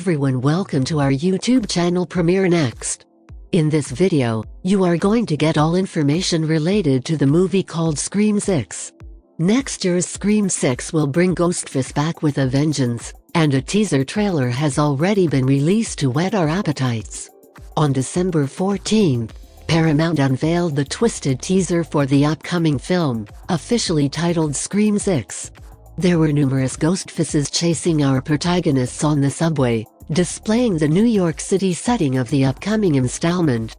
everyone, welcome to our YouTube channel Premiere Next. In this video, you are going to get all information related to the movie called Scream 6. Next year's Scream 6 will bring Ghostface back with a vengeance, and a teaser trailer has already been released to whet our appetites. On December 14th, Paramount unveiled the twisted teaser for the upcoming film, officially titled Scream 6. There were numerous Ghostfaces chasing our protagonists on the subway, displaying the New York City setting of the upcoming installment.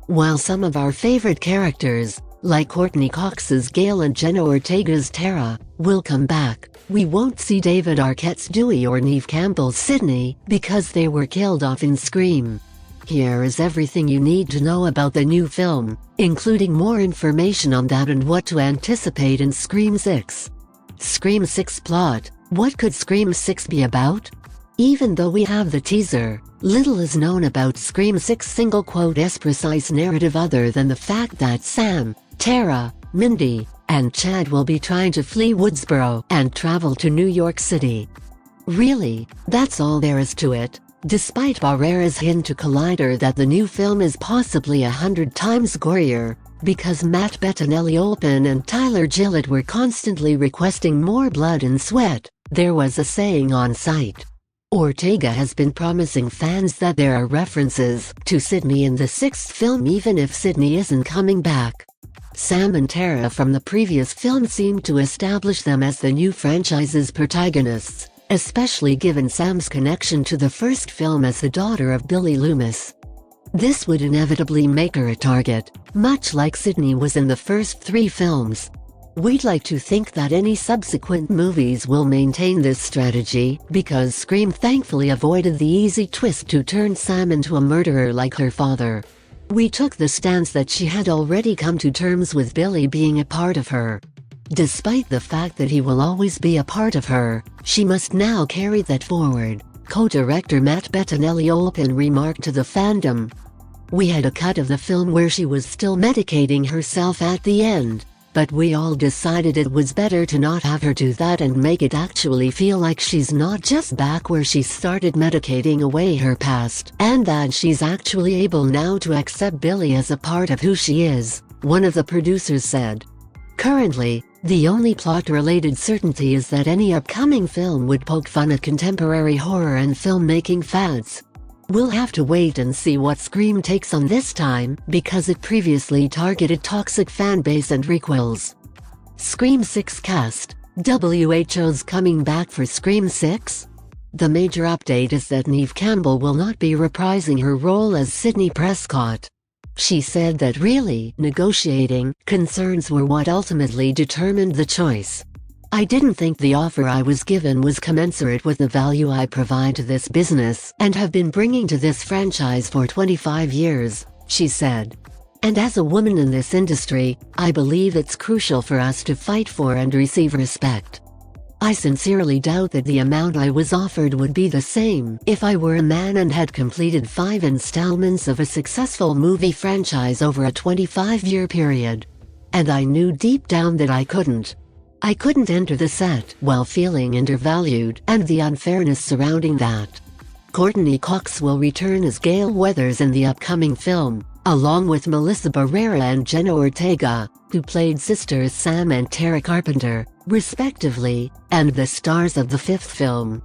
While some of our favorite characters, like Courtney Cox's Gale and Jenna Ortega's Tara, will come back, we won't see David Arquette's Dewey or Neve Campbell's Sydney, because they were killed off in Scream. Here is everything you need to know about the new film, including more information on that and what to anticipate in Scream 6. Scream 6 plot. What could Scream 6 be about? Even though we have the teaser, little is known about Scream 6's single-quote precise narrative other than the fact that Sam, Tara, Mindy, and Chad will be trying to flee Woodsboro and travel to New York City. Really, that's all there is to it, despite Barrera's hint to Collider that the new film is possibly 100 times gorier, because Matt Bettinelli-Olpin and Tyler Gillett were constantly requesting more blood and sweat. There was a saying on site. Ortega has been promising fans that there are references to Sydney in the sixth film even if Sydney isn't coming back. Sam and Tara from the previous film seemed to establish them as the new franchise's protagonists, especially given Sam's connection to the first film as the daughter of Billy Loomis. This would inevitably make her a target, much like Sydney was in the first three films. We'd like to think that any subsequent movies will maintain this strategy, because Scream thankfully avoided the easy twist to turn Sam into a murderer like her father. We took the stance that she had already come to terms with Billy being a part of her. Despite the fact that he will always be a part of her, she must now carry that forward, co-director Matt Bettinelli-Olpin remarked to the fandom. We had a cut of the film where she was still medicating herself at the end, but we all decided it was better to not have her do that and make it actually feel like she's not just back where she started medicating away her past, and that she's actually able now to accept Billy as a part of who she is, one of the producers said. Currently, the only plot-related certainty is that any upcoming film would poke fun at contemporary horror and filmmaking fads. We'll have to wait and see what Scream takes on this time, because it previously targeted toxic fanbase and requels. Scream 6 cast. WHO's coming back for Scream 6? The major update is that Neve Campbell will not be reprising her role as Sidney Prescott. She said that really, negotiating concerns were what ultimately determined the choice. I didn't think the offer I was given was commensurate with the value I provide to this business and have been bringing to this franchise for 25 years, she said. And as a woman in this industry, I believe it's crucial for us to fight for and receive respect. I sincerely doubt that the amount I was offered would be the same if I were a man and had completed 5 installments of a successful movie franchise over a 25-year period. And I knew deep down that I couldn't. I couldn't enter the set while feeling undervalued, and the unfairness surrounding that. Courtney Cox will return as Gale Weathers in the upcoming film, along with Melissa Barrera and Jenna Ortega, who played sisters Sam and Tara Carpenter, respectively, and the stars of the fifth film.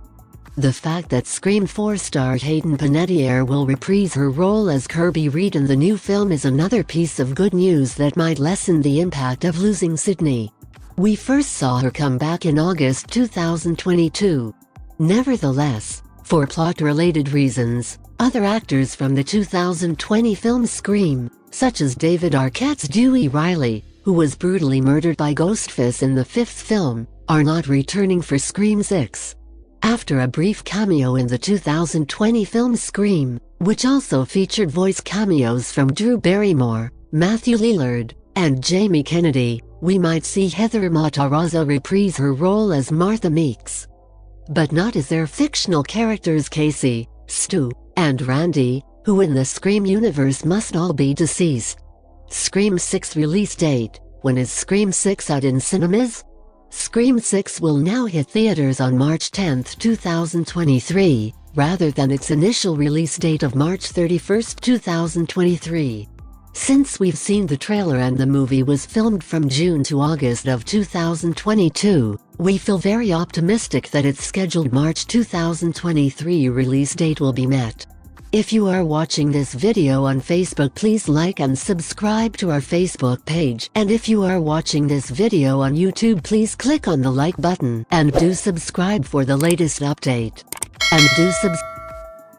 The fact that Scream 4 star Hayden Panettiere will reprise her role as Kirby Reed in the new film is another piece of good news that might lessen the impact of losing Sydney. We first saw her come back in August 2022. Nevertheless, for plot-related reasons, other actors from the 2020 film Scream, such as David Arquette's Dewey Riley, who was brutally murdered by Ghostface in the fifth film, are not returning for Scream 6. After a brief cameo in the 2020 film Scream, which also featured voice cameos from Drew Barrymore, Matthew Lillard, and Jamie Kennedy, we might see Heather Matarazzo reprise her role as Martha Meeks. But not as their fictional characters Casey, Stu, and Randy, who in the Scream universe must all be deceased. Scream 6 release date. When is Scream 6 out in cinemas? Scream 6 will now hit theaters on March 10, 2023, rather than its initial release date of March 31st, 2023. Since we've seen the trailer and the movie was filmed from June to August of 2022, we feel very optimistic that its scheduled March 2023 release date will be met. If you are watching this video on Facebook, please like and subscribe to our Facebook page, and if you are watching this video on YouTube, please click on the like button, and do subscribe for the latest update. And do subscribe.